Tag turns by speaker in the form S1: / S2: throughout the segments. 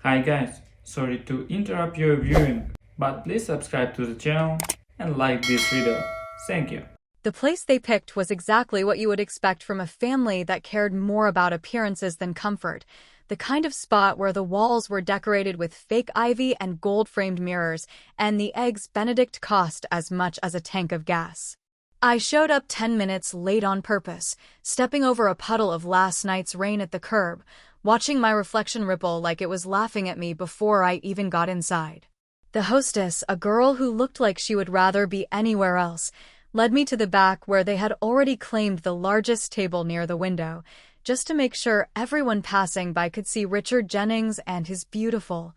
S1: Hi guys, sorry to interrupt your viewing, but please subscribe to the channel and like this video. Thank you.
S2: The place they picked was exactly what you would expect from a family that cared more about appearances than comfort. The kind of spot where the walls were decorated with fake ivy and gold-framed mirrors, and the eggs Benedict cost as much as a tank of gas. I showed up 10 minutes late on purpose, stepping over a puddle of last night's rain at the curb, watching my reflection ripple like it was laughing at me before I even got inside. The hostess, a girl who looked like she would rather be anywhere else, led me to the back where they had already claimed the largest table near the window, just to make sure everyone passing by could see Richard Jennings and his beautiful,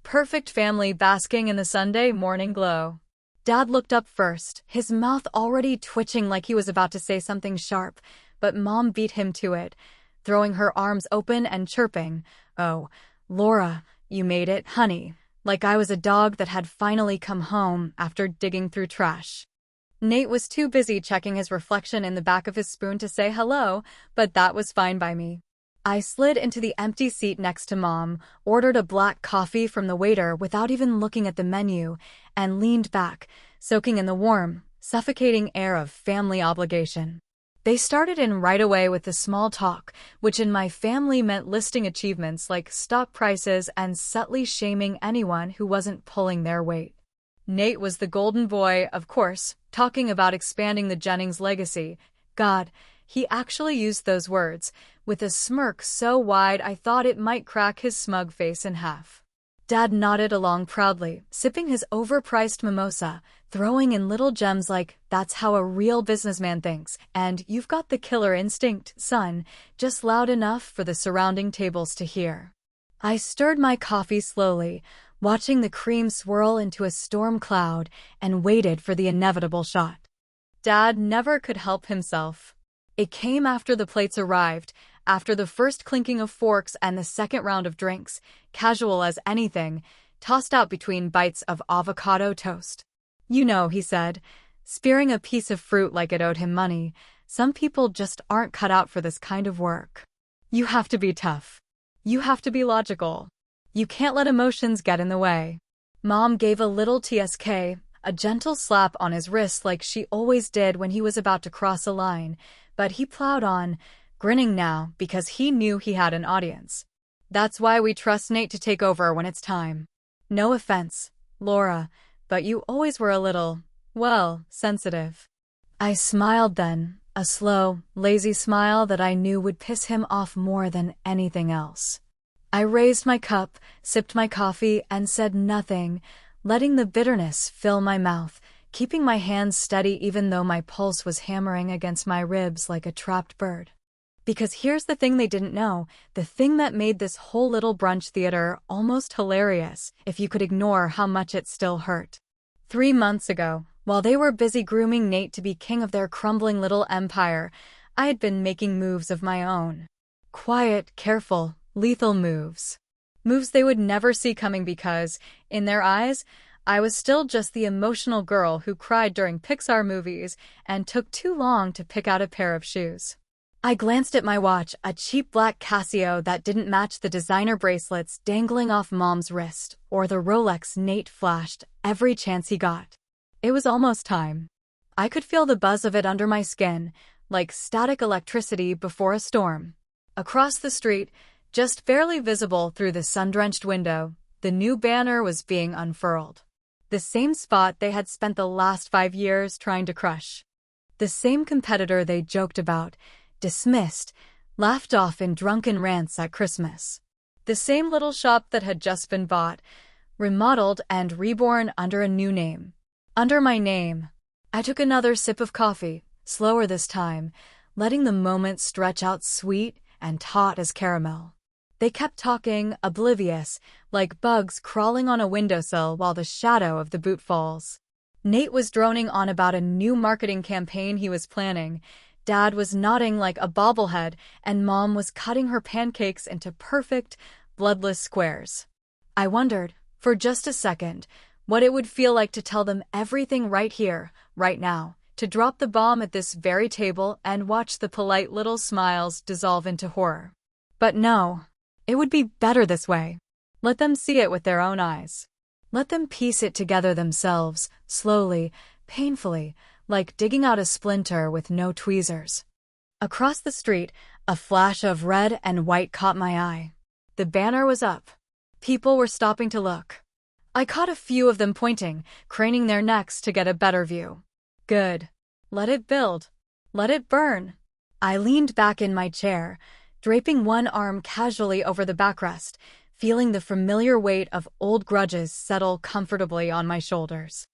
S2: perfect family basking in the Sunday morning glow. Dad looked up first, his mouth already twitching like he was about to say something sharp, but Mom beat him to it, throwing her arms open and chirping, "Oh, Laura, you made it, honey," like I was a dog that had finally come home after digging through trash. Nate was too busy checking his reflection in the back of his spoon to say hello, but that was fine by me. I slid into the empty seat next to Mom, ordered a black coffee from the waiter without even looking at the menu, and leaned back, soaking in the warm, suffocating air of family obligation. They started in right away with the small talk, which in my family meant listing achievements like stock prices and subtly shaming anyone who wasn't pulling their weight. Nate was the golden boy, of course, talking about expanding the Jennings legacy. God, he actually used those words, with a smirk so wide I thought it might crack his smug face in half. Dad nodded along proudly, sipping his overpriced mimosa, throwing in little gems like, "That's how a real businessman thinks," and "You've got the killer instinct, son," just loud enough for the surrounding tables to hear. I stirred my coffee slowly, watching the cream swirl into a storm cloud, and waited for the inevitable shot. Dad never could help himself. It came after the plates arrived, after the first clinking of forks and the second round of drinks, casual as anything, tossed out between bites of avocado toast. "You know," he said, spearing a piece of fruit like it owed him money, "some people just aren't cut out for this kind of work. You have to be tough. You have to be logical. You can't let emotions get in the way." Mom gave a little TSK, a gentle slap on his wrist like she always did when he was about to cross a line, but he plowed on, grinning now because he knew he had an audience. "That's why we trust Nate to take over when it's time. No offense, Laura, but you always were a little, well, sensitive." I smiled then, a slow, lazy smile that I knew would piss him off more than anything else. I raised my cup, sipped my coffee, and said nothing, letting the bitterness fill my mouth, keeping my hands steady even though my pulse was hammering against my ribs like a trapped bird. Because here's the thing they didn't know, the thing that made this whole little brunch theater almost hilarious, if you could ignore how much it still hurt. 3 months ago, while they were busy grooming Nate to be king of their crumbling little empire, I had been making moves of my own. Quiet, careful, lethal moves. Moves they would never see coming because, in their eyes, I was still just the emotional girl who cried during Pixar movies and took too long to pick out a pair of shoes. I glanced at my watch, a cheap black Casio that didn't match the designer bracelets dangling off Mom's wrist, or the Rolex Nate flashed every chance he got. It was almost time. I could feel the buzz of it under my skin, like static electricity before a storm. Across the street, just barely visible through the sun-drenched window, the new banner was being unfurled. The same spot they had spent the last 5 years trying to crush. The same competitor they joked about, dismissed, laughed off in drunken rants at Christmas. The same little shop that had just been bought, remodeled and reborn under a new name. Under my name. I took another sip of coffee, slower this time, letting the moment stretch out sweet and taut as caramel. They kept talking, oblivious, like bugs crawling on a windowsill while the shadow of the boot falls. Nate was droning on about a new marketing campaign he was planning. Dad was nodding like a bobblehead, and Mom was cutting her pancakes into perfect, bloodless squares. I wondered, for just a second, what it would feel like to tell them everything right here, right now, to drop the bomb at this very table and watch the polite little smiles dissolve into horror. But no. It would be better this way. Let them see it with their own eyes. Let them piece it together themselves, slowly, painfully, like digging out a splinter with no tweezers. Across the street, a flash of red and white caught my eye. The banner was up. People were stopping to look. I caught a few of them pointing, craning their necks to get a better view. Good. Let it build. Let it burn. I leaned back in my chair, draping one arm casually over the backrest, feeling the familiar weight of old grudges settle comfortably on my shoulders.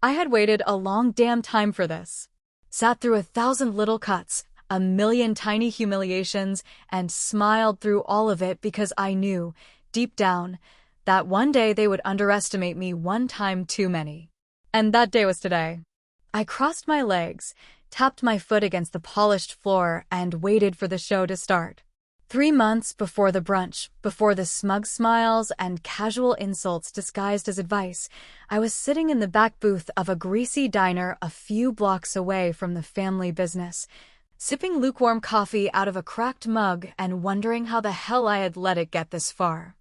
S2: I had waited a long damn time for this. Sat through 1,000 little cuts, a million tiny humiliations, and smiled through all of it because I knew, deep down, that one day they would underestimate me one time too many. And that day was today. I crossed my legs, tapped my foot against the polished floor, and waited for the show to start. 3 months before the brunch, before the smug smiles and casual insults disguised as advice, I was sitting in the back booth of a greasy diner a few blocks away from the family business, sipping lukewarm coffee out of a cracked mug and wondering how the hell I had let it get this far.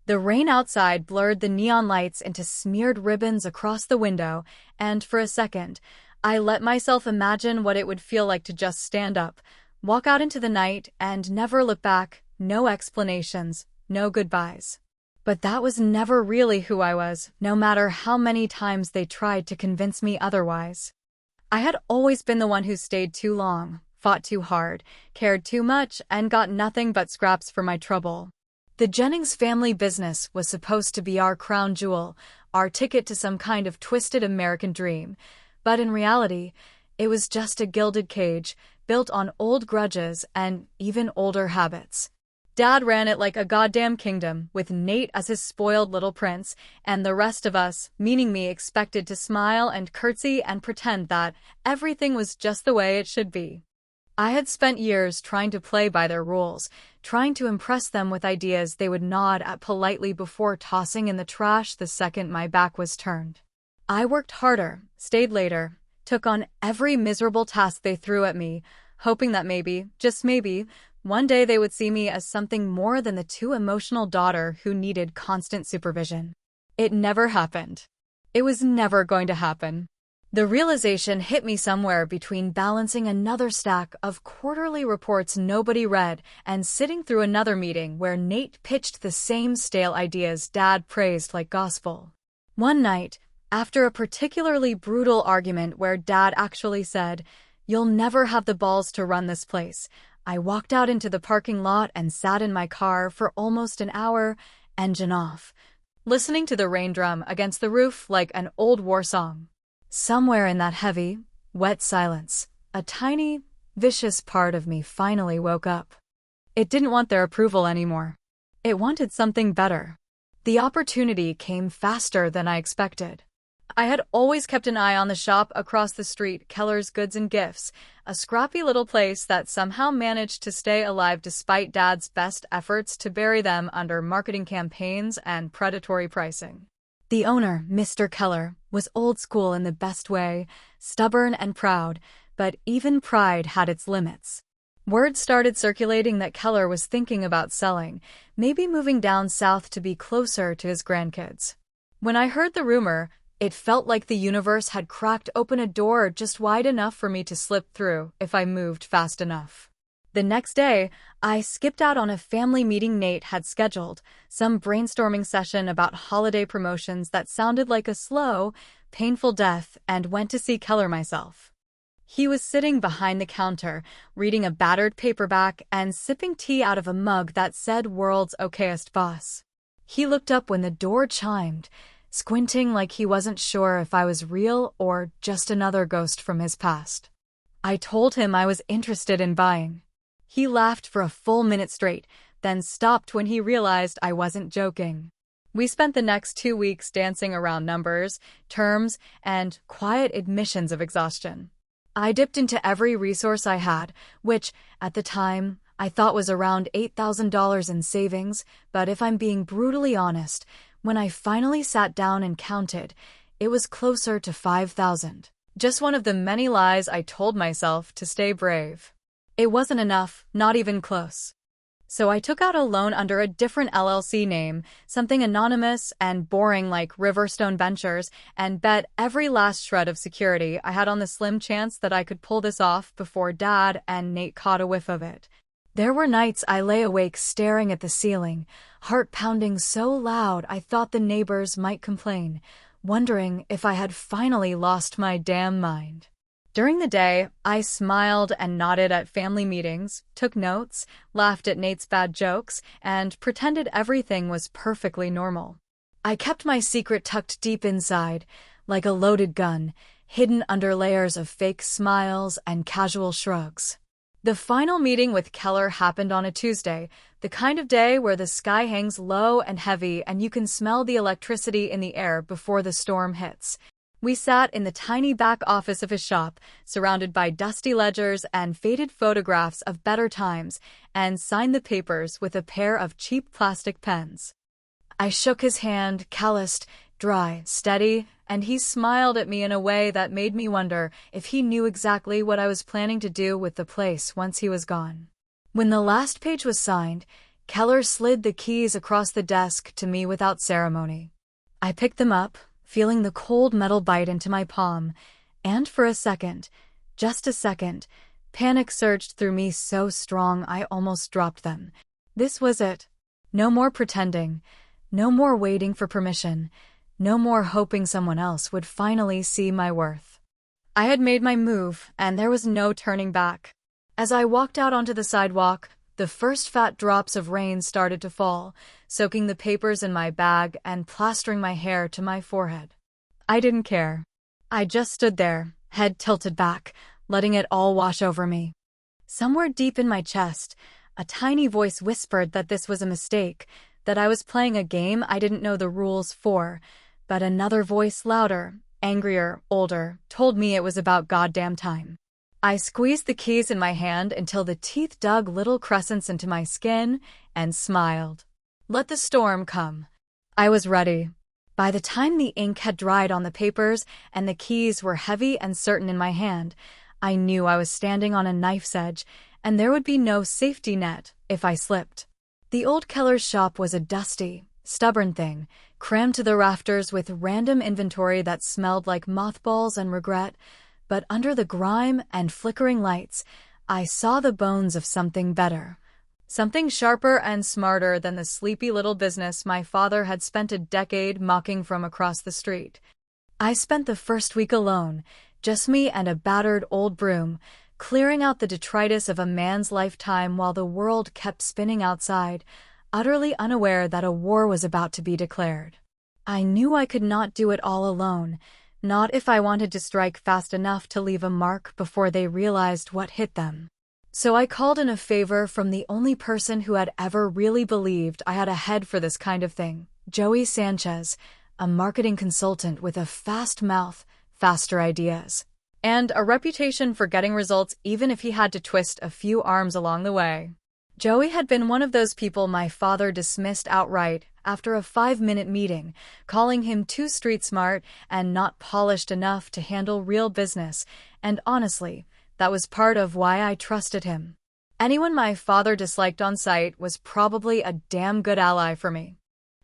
S2: The rain outside blurred the neon lights into smeared ribbons across the window, and for a second, I let myself imagine what it would feel like to just stand up, walk out into the night, and never look back, no explanations, no goodbyes. But that was never really who I was, no matter how many times they tried to convince me otherwise. I had always been the one who stayed too long, fought too hard, cared too much, and got nothing but scraps for my trouble. The Jennings family business was supposed to be our crown jewel, our ticket to some kind of twisted American dream, but in reality, it was just a gilded cage, built on old grudges and even older habits. Dad ran it like a goddamn kingdom, with Nate as his spoiled little prince, and the rest of us, meaning me, expected to smile and curtsy and pretend that everything was just the way it should be. I had spent years trying to play by their rules, trying to impress them with ideas they would nod at politely before tossing in the trash the second my back was turned. I worked harder, stayed later, took on every miserable task they threw at me, hoping that maybe, just maybe, one day they would see me as something more than the too emotional daughter who needed constant supervision. It never happened. It was never going to happen. The realization hit me somewhere between balancing another stack of quarterly reports nobody read and sitting through another meeting where Nate pitched the same stale ideas Dad praised like gospel. One night, after a particularly brutal argument where Dad actually said, "You'll never have the balls to run this place," I walked out into the parking lot and sat in my car for almost an hour, engine off, listening to the rain drum against the roof like an old war song. Somewhere in that heavy, wet silence, a tiny, vicious part of me finally woke up. It didn't want their approval anymore. It wanted something better. The opportunity came faster than I expected. I had always kept an eye on the shop across the street, Keller's Goods and Gifts, a scrappy little place that somehow managed to stay alive despite Dad's best efforts to bury them under marketing campaigns and predatory pricing. The owner, Mr. Keller, was old school in the best way, stubborn and proud, but even pride had its limits. Word started circulating that Keller was thinking about selling, maybe moving down south to be closer to his grandkids. When I heard the rumor, it felt like the universe had cracked open a door just wide enough for me to slip through if I moved fast enough. The next day, I skipped out on a family meeting Nate had scheduled, some brainstorming session about holiday promotions that sounded like a slow, painful death, and went to see Keller myself. He was sitting behind the counter, reading a battered paperback and sipping tea out of a mug that said "World's Okayest Boss." He looked up when the door chimed, squinting like he wasn't sure if I was real or just another ghost from his past. I told him I was interested in buying. He laughed for a full minute straight, then stopped when he realized I wasn't joking. We spent the next 2 weeks dancing around numbers, terms, and quiet admissions of exhaustion. I dipped into every resource I had, which, at the time, I thought was around $8,000 in savings, but if I'm being brutally honest, when I finally sat down and counted, it was closer to $5,000. Just one of the many lies I told myself to stay brave. It wasn't enough, not even close. So I took out a loan under a different LLC name, something anonymous and boring like Riverstone Ventures, and bet every last shred of security I had on the slim chance that I could pull this off before Dad and Nate caught a whiff of it. There were nights I lay awake staring at the ceiling, heart pounding so loud I thought the neighbors might complain, wondering if I had finally lost my damn mind. During the day, I smiled and nodded at family meetings, took notes, laughed at Nate's bad jokes, and pretended everything was perfectly normal. I kept my secret tucked deep inside, like a loaded gun, hidden under layers of fake smiles and casual shrugs. The final meeting with Keller happened on a Tuesday, the kind of day where the sky hangs low and heavy and you can smell the electricity in the air before the storm hits. We sat in the tiny back office of his shop, surrounded by dusty ledgers and faded photographs of better times, and signed the papers with a pair of cheap plastic pens. I shook his hand, calloused, dry, steady, and he smiled at me in a way that made me wonder if he knew exactly what I was planning to do with the place once he was gone. When the last page was signed, Keller slid the keys across the desk to me without ceremony. I picked them up, feeling the cold metal bite into my palm, and for a second, just a second, panic surged through me so strong I almost dropped them. This was it. No more pretending, no more waiting for permission, no more hoping someone else would finally see my worth. I had made my move, and there was no turning back. As I walked out onto the sidewalk, the first fat drops of rain started to fall, soaking the papers in my bag and plastering my hair to my forehead. I didn't care. I just stood there, head tilted back, letting it all wash over me. Somewhere deep in my chest, a tiny voice whispered that this was a mistake, that I was playing a game I didn't know the rules for, but another voice louder, angrier, older, told me it was about goddamn time. I squeezed the keys in my hand until the teeth dug little crescents into my skin and smiled. Let the storm come. I was ready. By the time the ink had dried on the papers and the keys were heavy and certain in my hand, I knew I was standing on a knife's edge and there would be no safety net if I slipped. The old Keller's shop was a dusty, stubborn thing, crammed to the rafters with random inventory that smelled like mothballs and regret. But under the grime and flickering lights, I saw the bones of something better. Something sharper and smarter than the sleepy little business my father had spent a decade mocking from across the street. I spent the first week alone, just me and a battered old broom, clearing out the detritus of a man's lifetime while the world kept spinning outside, utterly unaware that a war was about to be declared. I knew I could not do it all alone, not if I wanted to strike fast enough to leave a mark before they realized what hit them. So I called in a favor from the only person who had ever really believed I had a head for this kind of thing, Joey Sanchez, a marketing consultant with a fast mouth, faster ideas, and a reputation for getting results even if he had to twist a few arms along the way. Joey had been one of those people my father dismissed outright after a 5-minute meeting, calling him too street smart and not polished enough to handle real business, and honestly, that was part of why I trusted him. Anyone my father disliked on sight was probably a damn good ally for me.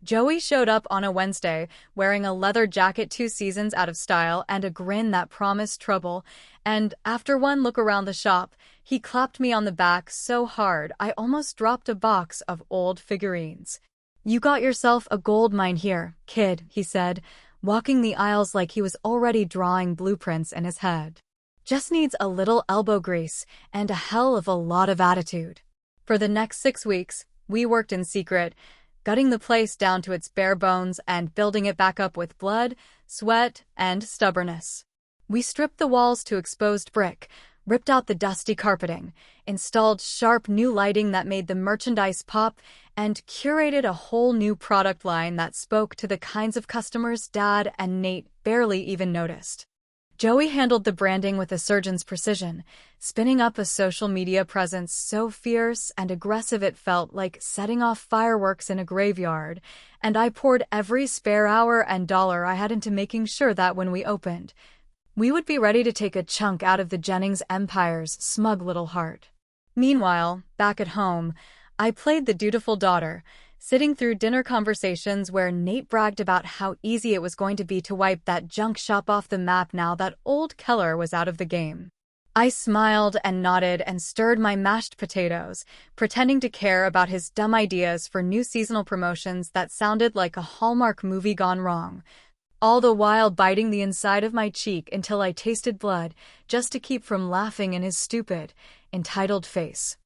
S2: Joey showed up on a Wednesday, wearing a leather jacket 2 seasons out of style and a grin that promised trouble, and after one look around the shop, he clapped me on the back so hard I almost dropped a box of old figurines. "You got yourself a gold mine here, kid," he said, walking the aisles like he was already drawing blueprints in his head. "Just needs a little elbow grease and a hell of a lot of attitude." For the next 6 weeks, we worked in secret, gutting the place down to its bare bones and building it back up with blood, sweat, and stubbornness. We stripped the walls to exposed brick, ripped out the dusty carpeting, installed sharp new lighting that made the merchandise pop, and curated a whole new product line that spoke to the kinds of customers Dad and Nate barely even noticed. Joey handled the branding with a surgeon's precision, spinning up a social media presence so fierce and aggressive it felt like setting off fireworks in a graveyard, and I poured every spare hour and dollar I had into making sure that when we opened, we would be ready to take a chunk out of the Jennings empire's smug little heart. Meanwhile, back at home, I played the dutiful daughter, sitting through dinner conversations where Nate bragged about how easy it was going to be to wipe that junk shop off the map now that old Keller was out of the game. I smiled and nodded and stirred my mashed potatoes, pretending to care about his dumb ideas for new seasonal promotions that sounded like a Hallmark movie gone wrong, all the while biting the inside of my cheek until I tasted blood, just to keep from laughing in his stupid, entitled face.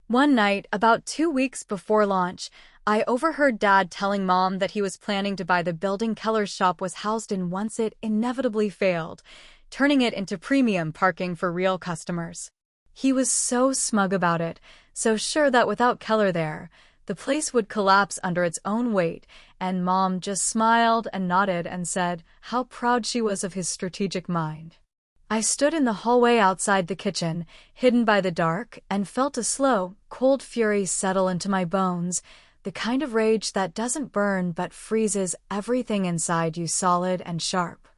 S2: One night, about 2 weeks before launch, I overheard Dad telling Mom that he was planning to buy the building Keller's shop was housed in once it inevitably failed, turning it into premium parking for real customers. He was so smug about it, so sure that without Keller there, the place would collapse under its own weight, and Mom just smiled and nodded and said how proud she was of his strategic mind. I stood in the hallway outside the kitchen, hidden by the dark, and felt a slow, cold fury settle into my bones, the kind of rage that doesn't burn but freezes everything inside you solid and sharp.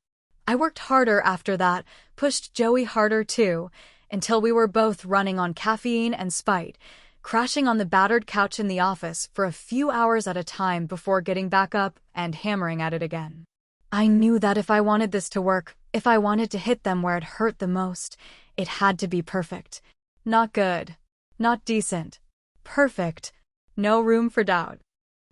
S2: I worked harder after that, pushed Joey harder too, until we were both running on caffeine and spite, crashing on the battered couch in the office for a few hours at a time before getting back up and hammering at it again. I knew that if I wanted this to work, if I wanted to hit them where it hurt the most, it had to be perfect. Not good. Not decent. Perfect. No room for doubt.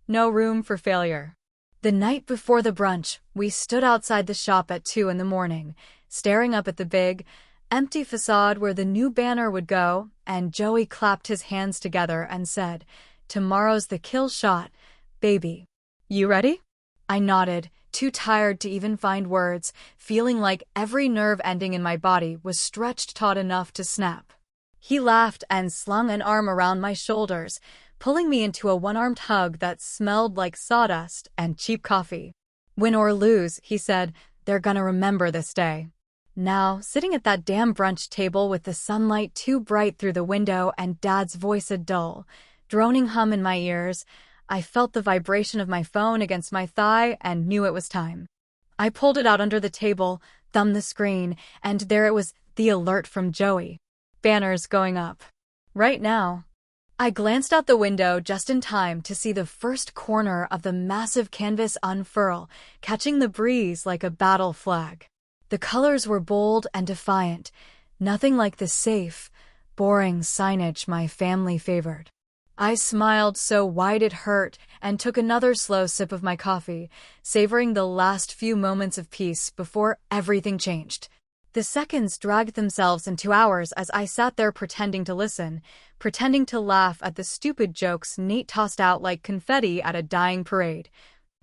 S2: No room for failure. The night before the brunch, we stood outside the shop at 2 a.m, staring up at the big, empty facade where the new banner would go, and Joey clapped his hands together and said, "Tomorrow's the kill shot, baby. You ready?" I nodded, too tired to even find words, feeling like every nerve ending in my body was stretched taut enough to snap. He laughed and slung an arm around my shoulders, pulling me into a one-armed hug that smelled like sawdust and cheap coffee. "Win or lose," he said, "they're gonna remember this day." Now, sitting at that damn brunch table with the sunlight too bright through the window and Dad's voice a dull, droning hum in my ears, I felt the vibration of my phone against my thigh and knew it was time. I pulled it out under the table, thumbed the screen, and there it was, the alert from Joey. Banners going up. Right now. I glanced out the window just in time to see the first corner of the massive canvas unfurl, catching the breeze like a battle flag. The colors were bold and defiant, nothing like the safe, boring signage my family favored. I smiled so wide it hurt and took another slow sip of my coffee, savoring the last few moments of peace before everything changed. The seconds dragged themselves into hours as I sat there pretending to listen, pretending to laugh at the stupid jokes Nate tossed out like confetti at a dying parade,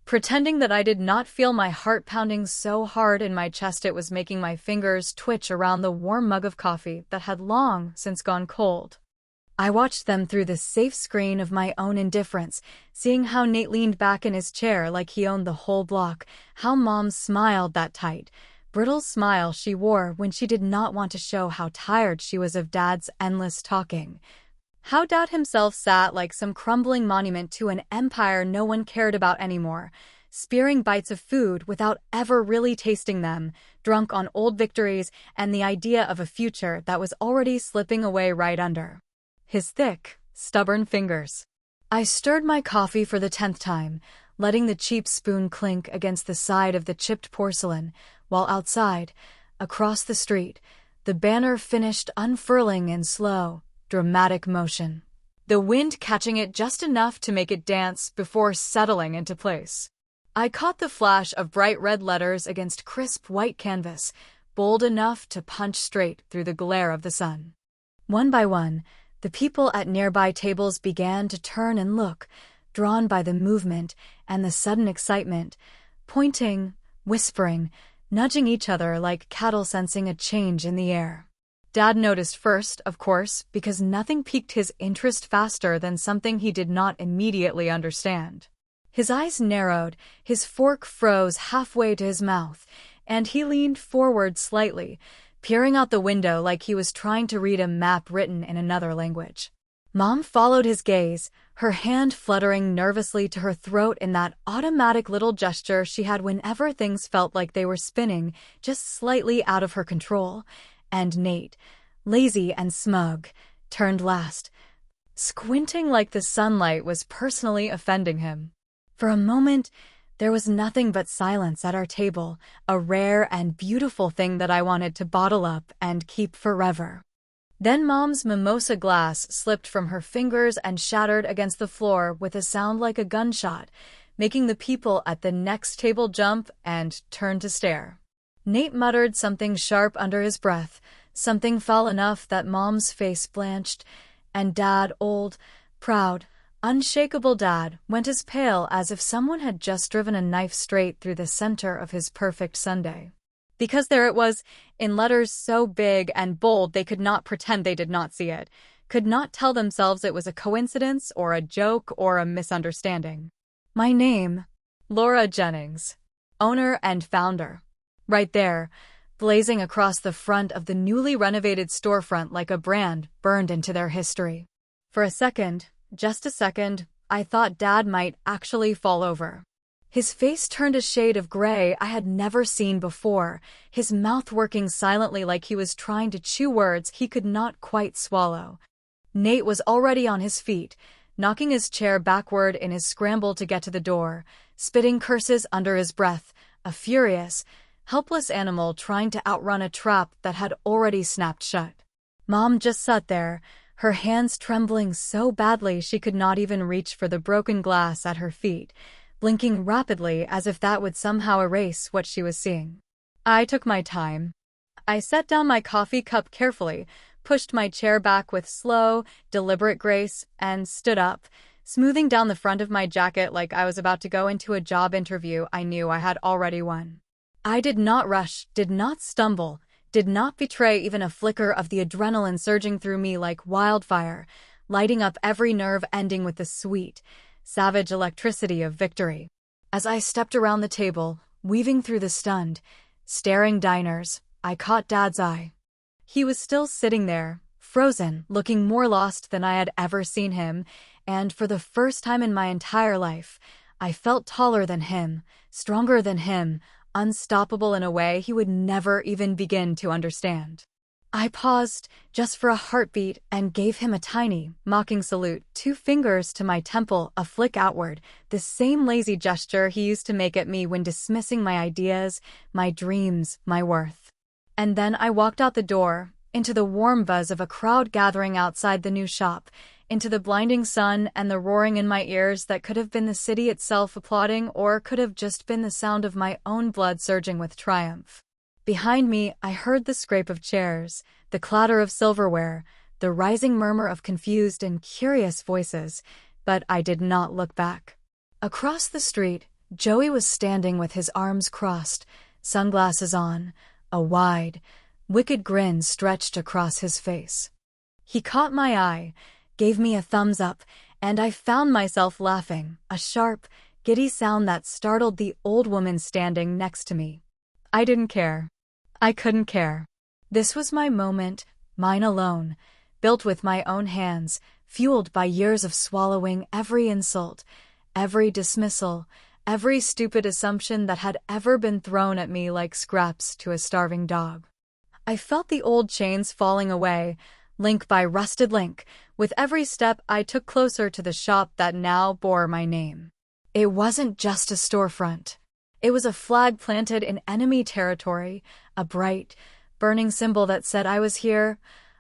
S2: pretending that I did not feel my heart pounding so hard in my chest it was making my fingers twitch around the warm mug of coffee that had long since gone cold. I watched them through the safe screen of my own indifference, seeing how Nate leaned back in his chair like he owned the whole block, how Mom smiled that tight, brittle smile she wore when she did not want to show how tired she was of Dad's endless talking. How Dad himself sat like some crumbling monument to an empire no one cared about anymore, spearing bites of food without ever really tasting them, drunk on old victories and the idea of a future that was already slipping away right under his thick, stubborn fingers. I stirred my coffee for the 10th time, letting the cheap spoon clink against the side of the chipped porcelain, while outside, across the street, the banner finished unfurling in slow, dramatic motion, the wind catching it just enough to make it dance before settling into place. I caught the flash of bright red letters against crisp white canvas, bold enough to punch straight through the glare of the sun. One by one, the people at nearby tables began to turn and look, drawn by the movement and the sudden excitement, pointing, whispering, nudging each other like cattle sensing a change in the air. Dad noticed first, of course, because nothing piqued his interest faster than something he did not immediately understand. His eyes narrowed, his fork froze halfway to his mouth, and he leaned forward slightly, peering out the window like he was trying to read a map written in another language. Mom followed his gaze, her hand fluttering nervously to her throat in that automatic little gesture she had whenever things felt like they were spinning just slightly out of her control, and Nate, lazy and smug, turned last, squinting like the sunlight was personally offending him. For a moment, there was nothing but silence at our table, a rare and beautiful thing that I wanted to bottle up and keep forever. Then Mom's mimosa glass slipped from her fingers and shattered against the floor with a sound like a gunshot, making the people at the next table jump and turn to stare. Nate muttered something sharp under his breath, something foul enough that Mom's face blanched, and Dad, old, proud, unshakable Dad, went as pale as if someone had just driven a knife straight through the center of his perfect Sunday. Because there it was, in letters so big and bold they could not pretend they did not see it, could not tell themselves it was a coincidence or a joke or a misunderstanding. My name, Laura Jennings, owner and founder. Right there, blazing across the front of the newly renovated storefront like a brand burned into their history. For a second, just a second, I thought Dad might actually fall over. His face turned a shade of gray I had never seen before, his mouth working silently like he was trying to chew words he could not quite swallow. Nate was already on his feet, knocking his chair backward in his scramble to get to the door, spitting curses under his breath, a furious, helpless animal trying to outrun a trap that had already snapped shut. Mom just sat there, her hands trembling so badly she could not even reach for the broken glass at her feet, blinking rapidly as if that would somehow erase what she was seeing. I took my time. I set down my coffee cup carefully, pushed my chair back with slow, deliberate grace, and stood up, smoothing down the front of my jacket like I was about to go into a job interview I knew I had already won. I did not rush, did not stumble, did not betray even a flicker of the adrenaline surging through me like wildfire, lighting up every nerve, ending with the sweet, savage electricity of victory. As I stepped around the table, weaving through the stunned, staring diners, I caught Dad's eye. He was still sitting there, frozen, looking more lost than I had ever seen him, and for the first time in my entire life, I felt taller than him, stronger than him, unstoppable in a way he would never even begin to understand. I paused, just for a heartbeat, and gave him a tiny, mocking salute, 2 fingers to my temple, a flick outward, the same lazy gesture he used to make at me when dismissing my ideas, my dreams, my worth. And then I walked out the door, into the warm buzz of a crowd gathering outside the new shop, into the blinding sun and the roaring in my ears that could have been the city itself applauding or could have just been the sound of my own blood surging with triumph. Behind me, I heard the scrape of chairs, the clatter of silverware, the rising murmur of confused and curious voices, but I did not look back. Across the street, Joey was standing with his arms crossed, sunglasses on, a wide, wicked grin stretched across his face. He caught my eye, gave me a thumbs up, and I found myself laughing, a sharp, giddy sound that startled the old woman standing next to me. I didn't care. I couldn't care. This was my moment, mine alone, built with my own hands, fueled by years of swallowing every insult, every dismissal, every stupid assumption that had ever been thrown at me like scraps to a starving dog. I felt the old chains falling away, link by rusted link, with every step I took closer to the shop that now bore my name. It wasn't just a storefront. It was a flag planted in enemy territory, a bright, burning symbol that said I was here,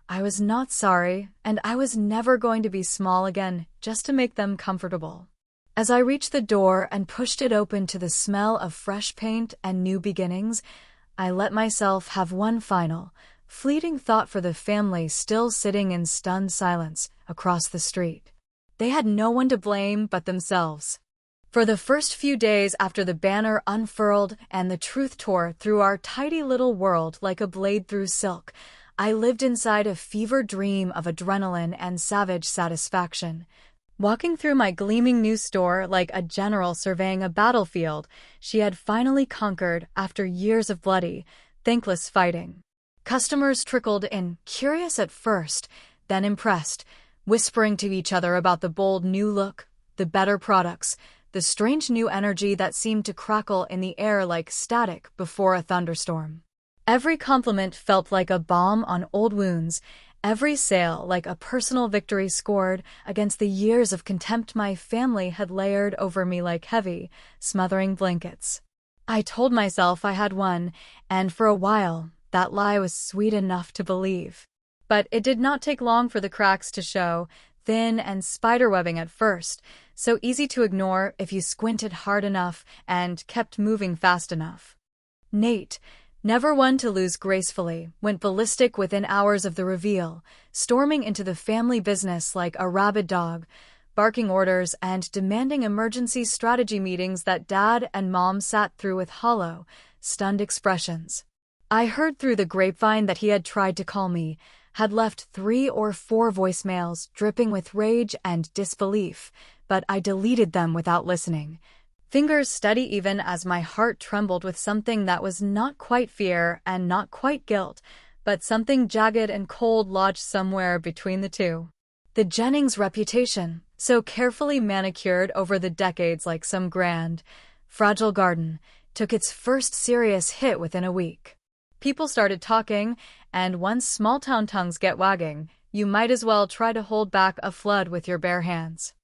S2: I was not sorry, and I was never going to be small again just to make them comfortable. As I reached the door and pushed it open to the smell of fresh paint and new beginnings, I let myself have one final, fleeting thought for the family still sitting in stunned silence across the street. They had no one to blame but themselves. For the first few days after the banner unfurled and the truth tore through our tidy little world like a blade through silk, I lived inside a fever dream of adrenaline and savage satisfaction. Walking through my gleaming new store like a general surveying a battlefield she had finally conquered after years of bloody, thankless fighting. Customers trickled in, curious at first, then impressed, whispering to each other about the bold new look, the better products, the strange new energy that seemed to crackle in the air like static before a thunderstorm. Every compliment felt like a balm on old wounds, Every sale like a personal victory scored against the years of contempt my family had layered over me like heavy, smothering blankets. I told myself I had won, and for a while, that lie was sweet enough to believe. But it did not take long for the cracks to show, thin and spiderwebbing at first, so easy to ignore if you squinted hard enough and kept moving fast enough. Nate, never one to lose gracefully, went ballistic within hours of the reveal, storming into the family business like a rabid dog, barking orders and demanding emergency strategy meetings that Dad and Mom sat through with hollow, stunned expressions. I heard through the grapevine that he had tried to call me, had left 3 or 4 voicemails dripping with rage and disbelief, but I deleted them without listening. Fingers steady even as my heart trembled with something that was not quite fear and not quite guilt, but something jagged and cold lodged somewhere between the two. The Jennings reputation, so carefully manicured over the decades like some grand, fragile garden, took its first serious hit within a week. People started talking, and once small-town tongues get wagging, you might as well try to hold back a flood with your bare hands.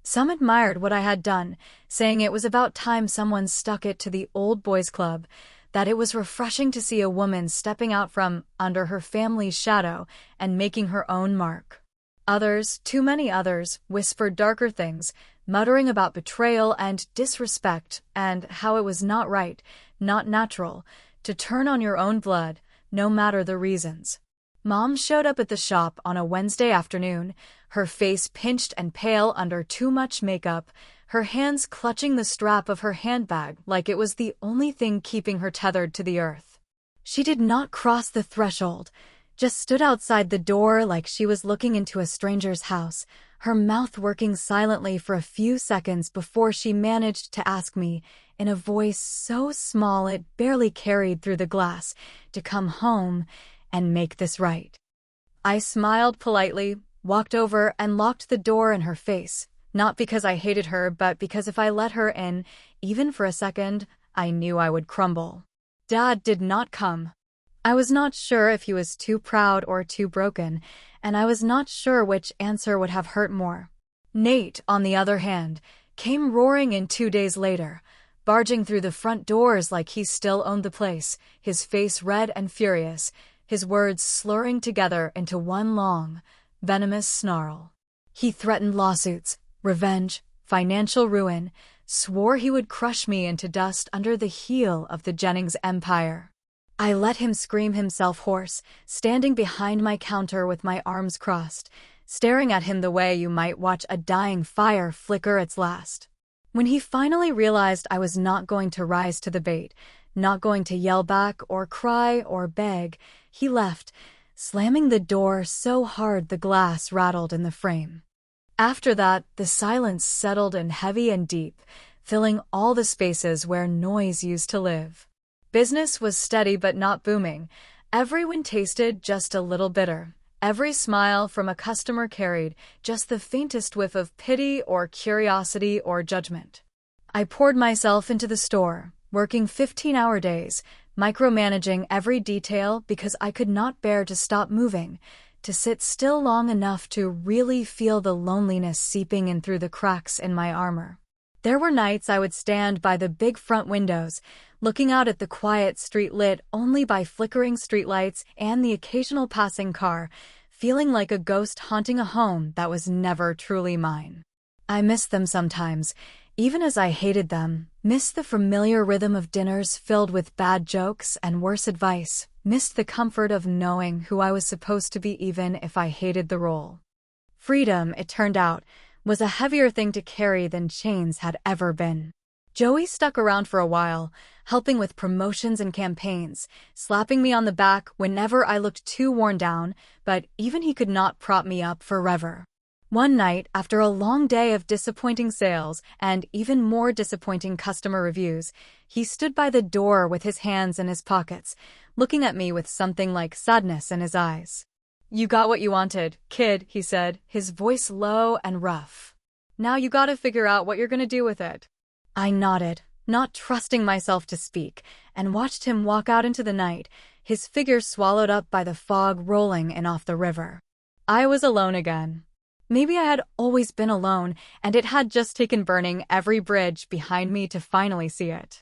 S2: Some admired what I had done, saying it was about time someone stuck it to the old boys club, that it was refreshing to see a woman stepping out from under her family's shadow and making her own mark. Others, too many others, whispered darker things, muttering about betrayal and disrespect and how it was not right, not natural, to turn on your own blood, no matter the reasons. Mom showed up at the shop on a Wednesday afternoon, her face pinched and pale under too much makeup, her hands clutching the strap of her handbag like it was the only thing keeping her tethered to the earth. She did not cross the threshold, just stood outside the door like she was looking into a stranger's house, her mouth working silently for a few seconds before she managed to ask me, in a voice so small it barely carried through the glass, to come home and make this right. I smiled politely, walked over and locked the door in her face, not because I hated her but because if I let her in, even for a second, I knew I would crumble. Dad did not come. I was not sure if he was too proud or too broken, and I was not sure which answer would have hurt more. Nate, on the other hand, came roaring in 2 days later, barging through the front doors like he still owned the place, his face red and furious, his words slurring together into one long, venomous snarl. He threatened lawsuits, revenge, financial ruin, swore he would crush me into dust under the heel of the Jennings empire. I let him scream himself hoarse, standing behind my counter with my arms crossed, staring at him the way you might watch a dying fire flicker its last. When he finally realized I was not going to rise to the bait, not going to yell back or cry or beg, he left, slamming the door so hard the glass rattled in the frame. After that, the silence settled in heavy and deep, filling all the spaces where noise used to live. Business was steady but not booming. Everyone tasted just a little bitter. Every smile from a customer carried just the faintest whiff of pity or curiosity or judgment. I poured myself into the store, working 15-hour days, micromanaging every detail because I could not bear to stop moving, to sit still long enough to really feel the loneliness seeping in through the cracks in my armor. There were nights I would stand by the big front windows, looking out at the quiet street lit only by flickering streetlights and the occasional passing car, feeling like a ghost haunting a home that was never truly mine. I missed them sometimes, even as I hated them, missed the familiar rhythm of dinners filled with bad jokes and worse advice, missed the comfort of knowing who I was supposed to be even if I hated the role. Freedom, it turned out, was a heavier thing to carry than chains had ever been. Joey stuck around for a while, helping with promotions and campaigns, slapping me on the back whenever I looked too worn down, but even he could not prop me up forever. One night, after a long day of disappointing sales and even more disappointing customer reviews, he stood by the door with his hands in his pockets, looking at me with something like sadness in his eyes. "You got what you wanted, kid," he said, his voice low and rough. "Now you gotta figure out what you're gonna do with it." I nodded, not trusting myself to speak, and watched him walk out into the night, his figure swallowed up by the fog rolling in off the river. I was alone again. Maybe I had always been alone, and it had just taken burning every bridge behind me to finally see it.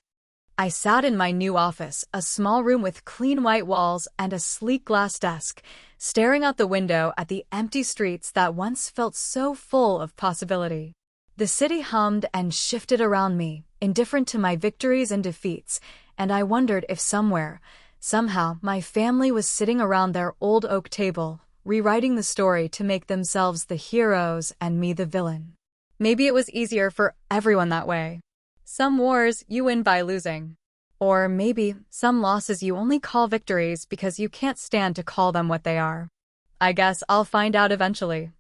S2: I sat in my new office, a small room with clean white walls and a sleek glass desk, staring out the window at the empty streets that once felt so full of possibility. The city hummed and shifted around me, indifferent to my victories and defeats, and I wondered if somehow, my family was sitting around their old oak table, rewriting the story to make themselves the heroes and me the villain. Maybe it was easier for everyone that way. Some wars you win by losing. Or maybe some losses you only call victories because you can't stand to call them what they are. I guess I'll find out eventually.